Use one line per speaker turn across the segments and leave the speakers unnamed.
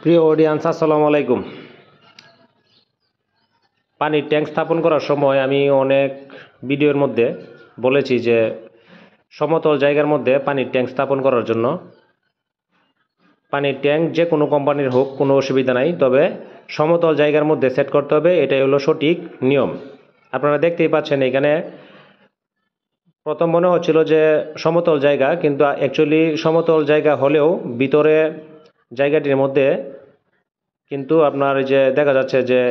প্রিয় অডিয়েন্স, আসসালামু আলাইকুম। পানির ট্যাঙ্ক স্থাপন করার সময় আমি অনেক ভিডিওর মধ্যে বলেছি যে সমতল জায়গার মধ্যে পানির ট্যাঙ্ক স্থাপন করার জন্য পানির ট্যাঙ্ক যে কোনো কোম্পানির হোক কোনো অসুবিধা নাই, তবে সমতল জায়গার মধ্যে সেট করতে হবে। এটাই হলো সঠিক নিয়ম। আপনারা দেখতেই পাচ্ছেন এখানে প্রথম মনে হচ্ছিল যে সমতল জায়গা, কিন্তু অ্যাকচুয়ালি সমতল জায়গা হলেও ভিতরে জায়গাটির মধ্যে কিন্তু আপনার যে দেখা যাচ্ছে যে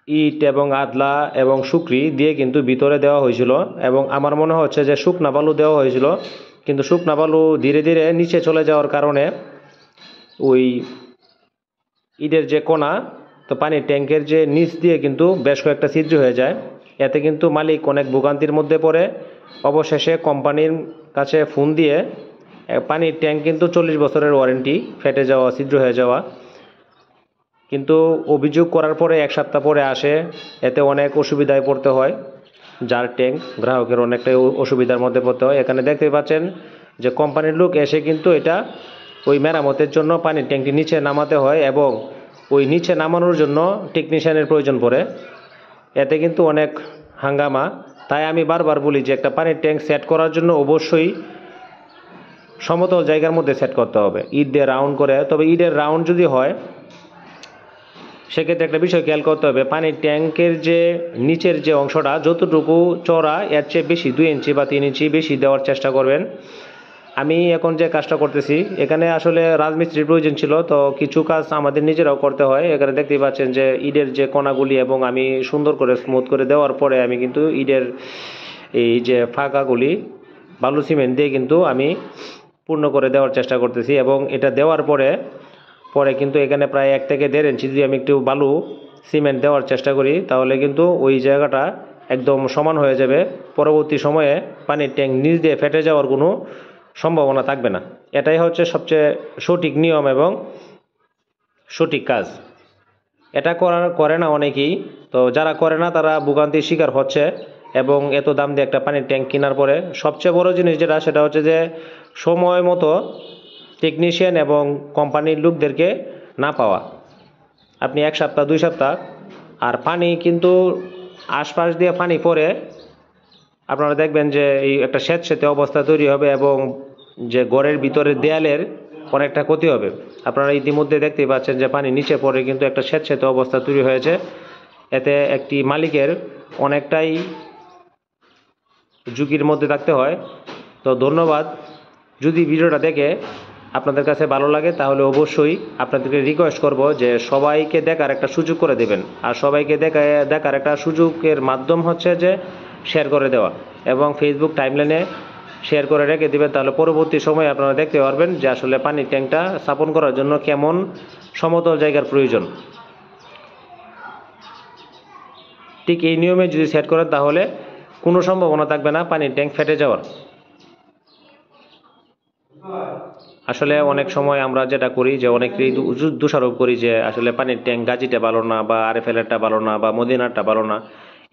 ইট এবং আদলা এবং শুকরি দিয়ে কিন্তু ভিতরে দেওয়া হয়েছিল, এবং আমার মনে হচ্ছে যে শুকনা বালু দেওয়া হয়েছিল, কিন্তু শুকনা বালু ধীরে ধীরে নিচে চলে যাওয়ার কারণে ওই ইটের যে কোনা, তো পানির ট্যাঙ্কের যে নিচ দিয়ে কিন্তু বেশ কয়েকটা ছিদ্র হয়ে যায়। এতে কিন্তু মালিক অনেক ভোগান্তির মধ্যে পড়ে। অবশেষে কোম্পানির কাছে ফোন দিয়ে পানির ট্যাঙ্ক কিন্তু 40 বছরের ওয়ারেন্টি, ফেটে যাওয়া ছিদ্র হয়ে যাওয়া, কিন্তু অভিযোগ করার পরে 1 সপ্তাহ পরে আসে। এতে অনেক অসুবিধায় পড়তে হয়, যার ট্যাঙ্ক গ্রাহকের অনেকটাই অসুবিধার মধ্যে পড়তে হয়। এখানে দেখতে পাচ্ছেন যে কোম্পানির লোক এসে কিন্তু এটা ওই মেরামতের জন্য পানির ট্যাঙ্কটি নিচে নামাতে হয়, এবং ওই নিচে নামানোর জন্য টেকনিশিয়ানের প্রয়োজন পড়ে। এতে কিন্তু অনেক হাঙ্গামা। তাই আমি বারবার বলি যে একটা পানির ট্যাঙ্ক সেট করার জন্য অবশ্যই সমতল জায়গার মধ্যে সেট করতে হবে, ইট দিয়ে রাউন্ড করে। তবে ইটের রাউন্ড যদি হয়, সেক্ষেত্রে একটা বিষয় খেয়াল করতে হবে, পানির ট্যাঙ্কের যে নিচের যে অংশটা যতটুকু চড়া, এর চেয়ে বেশি 2 ইঞ্চি বা 3 ইঞ্চি বেশি দেওয়ার চেষ্টা করবেন। আমি এখন যে কাজটা করতেছি, এখানে আসলে রাজমিস্ত্রির প্রয়োজন ছিল, তো কিছু কাজ আমাদের নিজেরাও করতে হয়। এখানে দেখতেই পাচ্ছেন যে ইটের যে কণাগুলি, এবং আমি সুন্দর করে স্মুথ করে দেওয়ার পরে আমি কিন্তু ইটের এই যে ফাঁকাগুলি বালু সিমেন্ট দিয়ে কিন্তু আমি পূর্ণ করে দেওয়ার চেষ্টা করতেছি। এবং এটা দেওয়ার পরে কিন্তু এখানে প্রায় 1 থেকে 1.5 ইঞ্চি যদি আমি একটু বালু সিমেন্ট দেওয়ার চেষ্টা করি, তাহলে কিন্তু ওই জায়গাটা একদম সমান হয়ে যাবে। পরবর্তী সময়ে পানির ট্যাঙ্ক নিচ দিয়ে ফেটে যাওয়ার কোনো সম্ভাবনা থাকবে না। এটাই হচ্ছে সবচেয়ে সঠিক নিয়ম এবং সঠিক কাজ। এটা করে না অনেকেই, তো যারা করে না তারা ভোগান্তির শিকার হচ্ছে। এবং এত দাম দিয়ে একটা পানির ট্যাঙ্ক কেনার পরে সবচেয়ে বড় জিনিস যেটা, সেটা হচ্ছে যে সময় মতো টেকনিশিয়ান এবং কোম্পানির লোকদেরকে না পাওয়া। আপনি 1 সপ্তাহ 2 সপ্তাহ, আর পানি কিন্তু আশপাশ দিয়ে পানি পড়ে আপনারা দেখবেন যে এই একটা স্যাঁতসেঁতে অবস্থা তৈরি হবে, এবং যে ঘরের ভিতরের দেয়ালের অনেকটা ক্ষতি হবে। আপনারা ইতিমধ্যে দেখতেই পাচ্ছেন যে পানি নিচে পড়ে কিন্তু একটা স্যাঁতসেঁতে অবস্থা তৈরি হয়েছে। এতে একটি মালিকের অনেকটাই ঝুঁকির মধ্যে থাকতে হয়। তো ধন্যবাদ। যদি ভিডিওটা দেখে আপনাদের কাছে ভালো লাগে, তাহলে অবশ্যই আপনাদেরকে রিকোয়েস্ট করব যে সবাইকে দেখার একটা সুযোগ করে দেবেন। আর সবাইকে দেখার একটা সুযোগের মাধ্যম হচ্ছে যে শেয়ার করে দেওয়া, এবং ফেসবুক টাইমলাইনে শেয়ার করে রেখে দেবেন। তাহলে পরবর্তী সময়ে আপনারা দেখতে পারবেন যে আসলে পানির ট্যাঙ্কটা স্থাপন করার জন্য কেমন সমতল জায়গার প্রয়োজন। ঠিক এই নিয়মে যদি সেট করেন, তাহলে কোনো সম্ভাবনা থাকবে না পানির ট্যাঙ্ক ফেটে যাওয়ার। আসলে অনেক সময় আমরা যেটা করি যে অনেকেই দোষারোপ করি যে আসলে পানির ট্যাঙ্ক গাজীটা ভালো না, বা আরএফএলেরটা ভালো না, বা মদিনারটা ভালো না।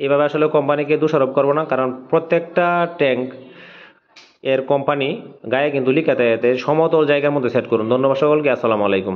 এইভাবে আসলে কোম্পানিকে দোষারোপ করবো না, কারণ প্রত্যেকটা ট্যাঙ্ক এর কোম্পানি গায়ে কিন্তু লিখা থাকে, সমতল জায়গার মধ্যে সেট করুন। ধন্যবাদ সকলকে। আসসালামু আলাইকুম।